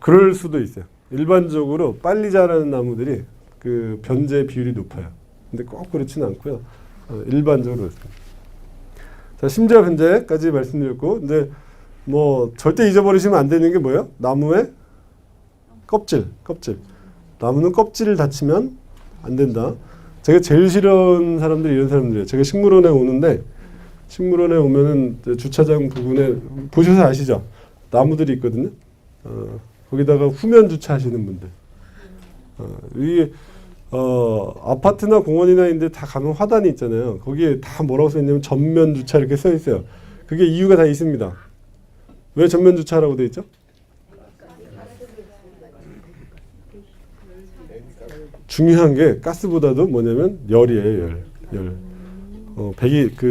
그럴 수도 있어요. 일반적으로 빨리 자라는 나무들이 그 변재 비율이 높아요. 근데 꼭 그렇지는 않고요. 일반적으로 그렇습니다. 자, 심재와 변재까지 말씀드렸고, 이제 뭐 절대 잊어버리시면 안 되는 게 뭐예요? 나무의 껍질. 나무는 껍질을 다치면 안 된다. 제가 제일 싫어하는 사람들이 이런 사람들이에요. 제가 식물원에 오는데 식물원에 오면은 주차장 부근에 보셔서 아시죠? 나무들이 있거든요. 거기다가 후면 주차하시는 분들. 이게 아파트나 공원이나 있는데 다 가면 화단이 있잖아요. 거기에 다 뭐라고 써 있냐면 전면 주차 이렇게 써 있어요. 그게 이유가 다 있습니다. 왜 전면 주차라고 돼 있죠? 중요한 게 가스보다도 뭐냐면 열이에요. 열.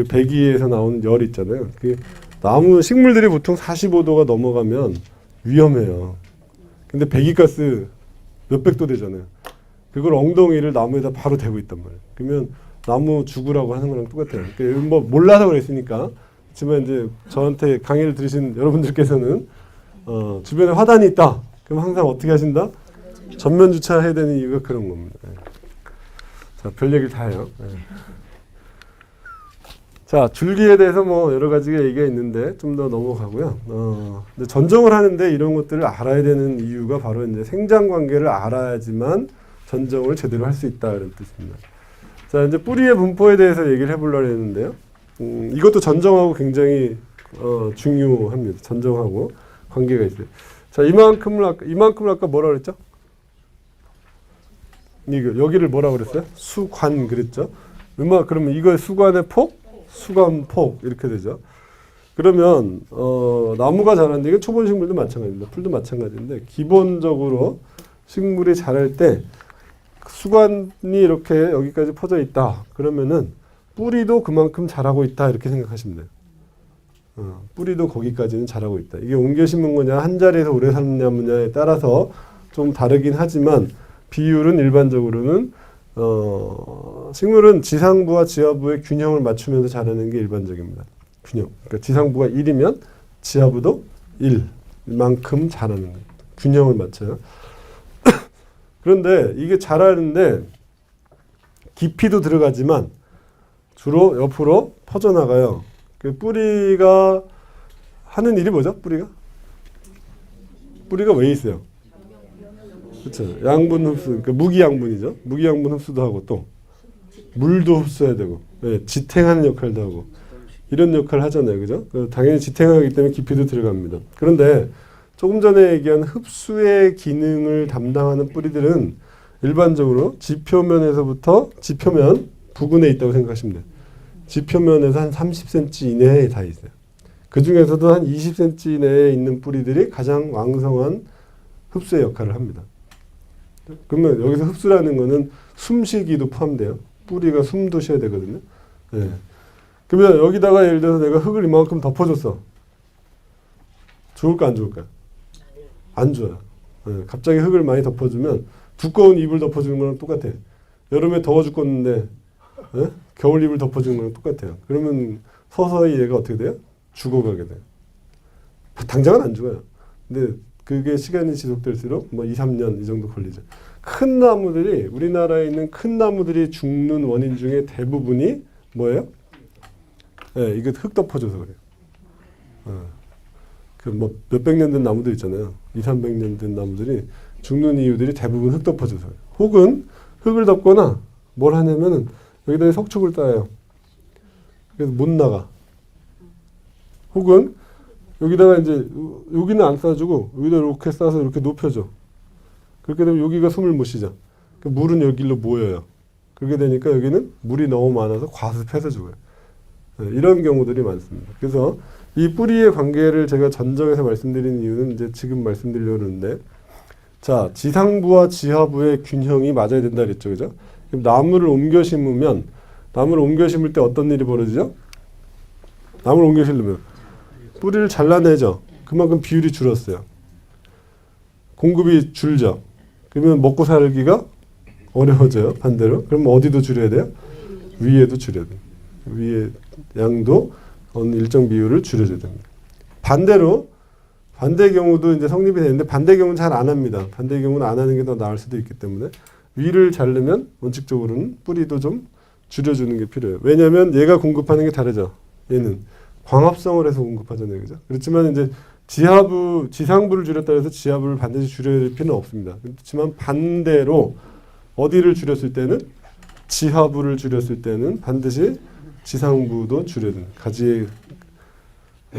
배기에서 나오는 열 있잖아요. 그 나무 식물들이 보통 45도가 넘어가면 위험해요. 근데 배기가스 몇백 도 되잖아요. 그걸 엉덩이를 나무에다 바로 대고 있단 말이에요. 그러면 나무 죽으라고 하는 거랑 똑같아요. 그러니까 뭐 몰라서 그랬으니까. 그렇지만 이제 저한테 강의를 들으신 여러분들께서는 주변에 화단이 있다. 그럼 항상 어떻게 하신다? 전면 주차해야 되는 이유가 그런 겁니다. 예. 자, 별 얘기를 다 해요. 예. 자, 줄기에 대해서 뭐 여러 가지가 얘기가 있는데 좀 더 넘어가고요. 근데 전정을 하는데 이런 것들을 알아야 되는 이유가 바로 이제 생장 관계를 알아야지만 전정을 제대로 할 수 있다 이런 뜻입니다. 자, 이제 뿌리의 분포에 대해서 얘기를 해보려고 했는데요. 이것도 전정하고 굉장히 중요합니다. 전정하고 관계가 있어요. 자, 이만큼을 아까 뭐라 그랬죠? 이거 여기를 뭐라 그랬어요? 수관 그랬죠? 그러면 이거 수관의 폭, 수관 폭 이렇게 되죠. 그러면 나무가 자라는데 이건 초본 식물도 마찬가지입니다. 풀도 마찬가지인데 기본적으로 식물이 자랄 때 수관이 이렇게 여기까지 퍼져 있다. 그러면은 뿌리도 그만큼 자라고 있다. 이렇게 생각하시면 돼요. 뿌리도 거기까지는 자라고 있다. 이게 옮겨 심은 거냐 한 자리에서 오래 사느냐에 따라서 좀 다르긴 하지만 비율은 일반적으로는 식물은 지상부와 지하부의 균형을 맞추면서 자라는 게 일반적입니다. 균형. 그러니까 지상부가 1이면 지하부도 1만큼 자라는 거예요. 균형을 맞춰요. 그런데 이게 자라는데 깊이도 들어가지만 주로 옆으로 퍼져나가요. 그 뿌리가 하는 일이 뭐죠? 뿌리가 왜 있어요? 그렇죠. 양분 흡수, 그러니까 무기양분이죠. 무기양분 흡수도 하고 또 물도 흡수해야 되고, 네, 지탱하는 역할도 하고 이런 역할을 하잖아요, 그죠? 당연히 지탱하기 때문에 깊이도 들어갑니다. 그런데 조금 전에 얘기한 흡수의 기능을 담당하는 뿌리들은 일반적으로 지표면에서부터 지표면 부근에 있다고 생각하시면 돼요. 지표면에서 한 30cm 이내에 다 있어요. 그 중에서도 한 20cm 이내에 있는 뿌리들이 가장 왕성한 흡수의 역할을 합니다. 그러면 여기서 흡수라는 거는 숨쉬기도 포함돼요. 뿌리가 숨도 쉬어야 되거든요. 네. 그러면 여기다가 예를 들어서 내가 흙을 이만큼 덮어줬어. 좋을까 안 좋을까? 안 좋아요. 네. 갑자기 흙을 많이 덮어주면 두꺼운 이불 덮어주는 거랑 똑같아. 여름에 더워 죽겠는데 네? 겨울 이불 덮어주는 거랑 똑같아요. 그러면 서서히 얘가 어떻게 돼요? 죽어가게 돼요. 당장은 안 죽어요. 근데 그게 시간이 지속될수록 뭐 2, 3년 이 정도 걸리죠. 큰 나무들이 우리나라에 있는 큰 나무들이 죽는 원인 중에 대부분이 뭐예요? 네, 이거 흙 덮어줘서 그래요. 그 뭐 몇백 년 된 나무들 있잖아요. 2, 300년 된 나무들이 죽는 이유들이 대부분 흙 덮어줘서 그래요. 혹은 흙을 덮거나 뭘 하냐면은 여기다 석축을 따요. 그래서 못 나가. 혹은 여기다가 이제 여기는 안 싸주고 여기다 이렇게 싸서 이렇게 높여줘. 그렇게 되면 여기가 숨을 못 쉬죠. 그 물은 여기로 모여요. 그렇게 되니까 여기는 물이 너무 많아서 과습해서 죽어요. 네, 이런 경우들이 많습니다. 그래서 이 뿌리의 관계를 제가 전정해서 말씀드리는 이유는 이제 지금 말씀드리려고 하는데, 자, 지상부와 지하부의 균형이 맞아야 된다 그랬죠, 그죠? 그럼 나무를 옮겨 심으면 나무를 옮겨 심을 때 어떤 일이 벌어지죠? 나무를 옮겨 심으면 뿌리를 잘라내죠. 그만큼 비율이 줄었어요. 공급이 줄죠. 그러면 먹고 살기가 어려워져요. 반대로. 그럼 어디도 줄여야 돼요? 위에도 줄여야 돼요. 위에 양도 어느 일정 비율을 줄여줘야 됩니다. 반대로 반대 경우도 이제 성립이 되는데 반대 경우는 잘 안 합니다. 반대 경우는 안 하는 게 더 나을 수도 있기 때문에 위를 자르면 원칙적으로는 뿌리도 좀 줄여주는 게 필요해요. 왜냐하면 얘가 공급하는 게 다르죠. 얘는 광합성을 해서 공급하잖아요, 그죠? 그렇지만 이제 지상부를 줄였다 해서 지하부를 반드시 줄여야 될 필요는 없습니다. 그렇지만 반대로 어디를 줄였을 때는 지하부를 줄였을 때는 반드시 지상부도 줄여야 됩니다. 가지의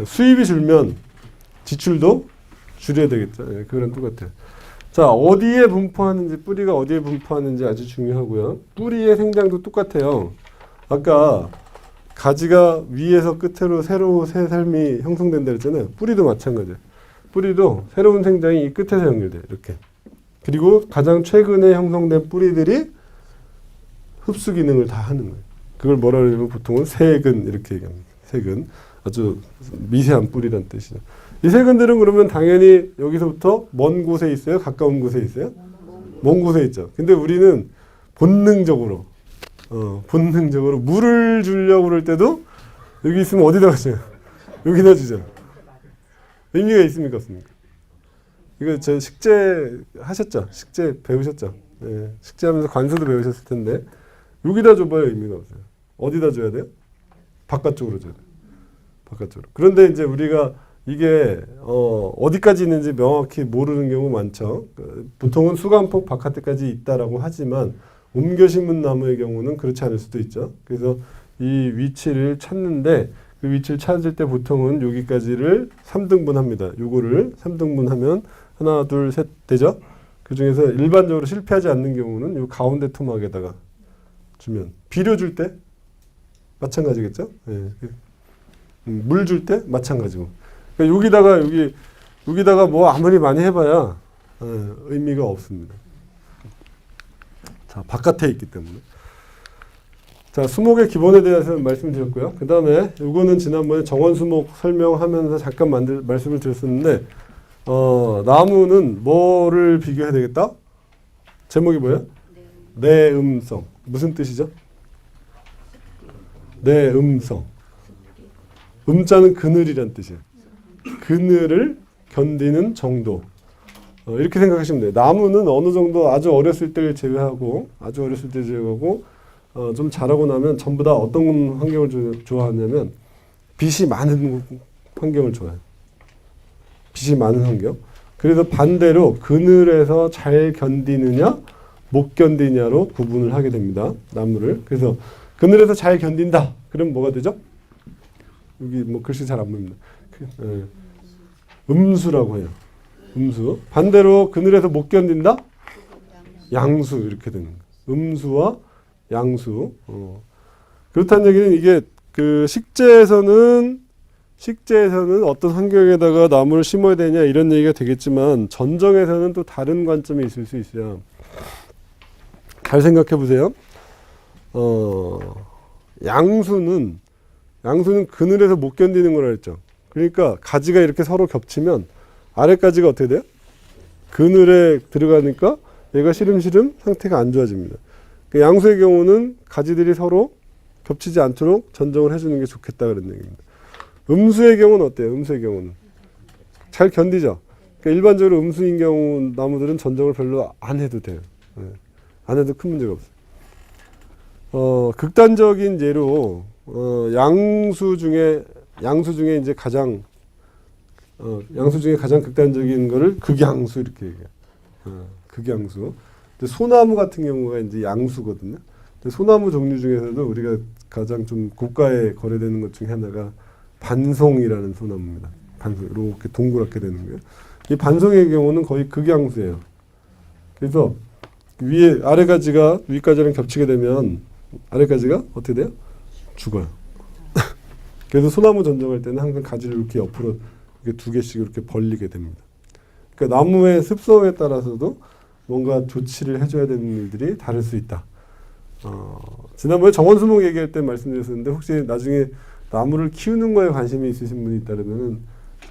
수입이 줄면 지출도 줄여야 되겠죠. 네, 그거랑 똑같아요. 자, 어디에 분포하는지, 뿌리가 어디에 분포하는지 아주 중요하고요. 뿌리의 생장도 똑같아요. 아까 가지가 위에서 끝으로 새 삶이 형성된다 그랬잖아요. 뿌리도 마찬가지예요. 뿌리도 새로운 생장이 이 끝에서 연결돼요. 이렇게. 그리고 가장 최근에 형성된 뿌리들이 흡수 기능을 다 하는 거예요. 그걸 뭐라 그러면 보통은 세근 이렇게 얘기합니다. 세근. 아주 미세한 뿌리란 뜻이죠. 이 세근들은 그러면 당연히 여기서부터 먼 곳에 있어요? 가까운 곳에 있어요? 먼 곳에 있죠. 근데 우리는 본능적으로 물을 주려고 그럴 때도 여기 있으면 어디다 주죠? 여기다 주죠. 의미가 있습니까 없습니까? 이거 저 식재 하셨죠? 식재 배우셨죠? 네, 식재하면서 관수도 배우셨을 텐데 여기다 줘봐야 의미가 없어요. 어디다 줘야 돼요? 바깥쪽으로 줘야 돼요. 바깥쪽으로. 그런데 이제 우리가 이게 어디까지 있는지 명확히 모르는 경우 많죠. 보통은 수간폭 바깥에까지 있다라고 하지만 옮겨 심은 나무의 경우는 그렇지 않을 수도 있죠. 그래서 이 위치를 찾는데 그 위치를 찾을 때 보통은 여기까지를 3등분합니다. 요거를 3등분하면 하나, 둘, 셋 되죠? 그 중에서 일반적으로 실패하지 않는 경우는 요 가운데 토막에다가 주면 비료 줄 때 마찬가지겠죠? 예. 물 줄 때 마찬가지고. 그러니까 여기다가 뭐 아무리 많이 해봐야 의미가 없습니다. 자, 바깥에 있기 때문에. 자, 수목의 기본에 대해서 말씀드렸고요. 그 다음에 이거는 지난번에 정원 수목 설명하면서 잠깐 말씀을 드렸었는데, 나무는 뭐를 비교해야 되겠다? 제목이 뭐예요? 내음성. 무슨 뜻이죠? 내음성. 음자는 그늘이란 뜻이에요. 그늘을 견디는 정도. 이렇게 생각하시면 돼요. 나무는 어느 정도 아주 어렸을 때를 제외하고 좀 자라고 나면 전부 다 어떤 환경을 좋아하냐면 빛이 많은 환경을 좋아해요. 빛이 많은 환경. 그래서 반대로 그늘에서 잘 견디느냐 못 견디냐로 구분을 하게 됩니다. 나무를. 그래서 그늘에서 잘 견딘다. 그럼 뭐가 되죠? 여기 뭐 글씨 잘 안 보입니다. 음수라고 해요. 음수. 반대로 그늘에서 못 견딘다? 양수. 이렇게 되는 거예요. 음수와 양수. 그렇다는 얘기는 이게 그 식재에서는 어떤 환경에다가 나무를 심어야 되냐 이런 얘기가 되겠지만 전정에서는 또 다른 관점이 있을 수 있어요. 잘 생각해 보세요. 양수는 그늘에서 못 견디는 거라 했죠. 그러니까 가지가 이렇게 서로 겹치면 아래가지가 어떻게 돼요? 그늘에 들어가니까 얘가 시름시름 상태가 안 좋아집니다. 그러니까 양수의 경우는 가지들이 서로 겹치지 않도록 전정을 해주는 게 좋겠다 그런 얘기입니다. 음수의 경우는 어때요? 음수의 경우는 잘 견디죠. 그러니까 일반적으로 음수인 경우 나무들은 전정을 별로 안 해도 돼요. 안 해도 큰 문제가 없어요. 극단적인 예로 양수 중에 이제 가장 극단적인 거를 극양수 이렇게 얘기해요. 극양수. 근데 소나무 같은 경우가 이제 양수거든요. 근데 소나무 종류 중에서도 우리가 가장 좀 고가에 거래되는 것 중에 하나가 반송이라는 소나무입니다. 반송 이렇게 동그랗게 되는 거예요. 이 반송의 경우는 거의 극양수예요. 그래서 아래가지가 위가지랑 겹치게 되면 아래가지가 어떻게 돼요? 죽어요. 그래서 소나무 전정할 때는 항상 가지를 이렇게 옆으로 이렇게 두 개씩 이렇게 벌리게 됩니다. 그러니까 나무의 습성에 따라서도 뭔가 조치를 해줘야 되는 일들이 다를 수 있다. 지난번에 정원수목 얘기할 때 말씀드렸었는데 혹시 나중에 나무를 키우는 거에 관심이 있으신 분이 있다면은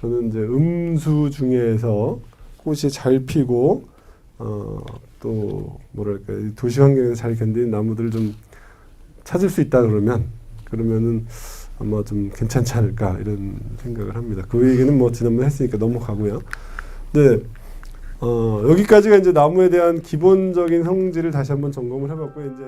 저는 이제 음수 중에서 꽃이 잘 피고 또 뭐랄까 도시 환경에서 잘 견디는 나무들을 좀 찾을 수 있다 그러면은 아마 좀 괜찮지 않을까 이런 생각을 합니다. 그 얘기는 뭐 지난번에 했으니까 넘어가고요. 네, 여기까지가 이제 나무에 대한 기본적인 성질을 다시 한번 점검을 해봤고요. 이제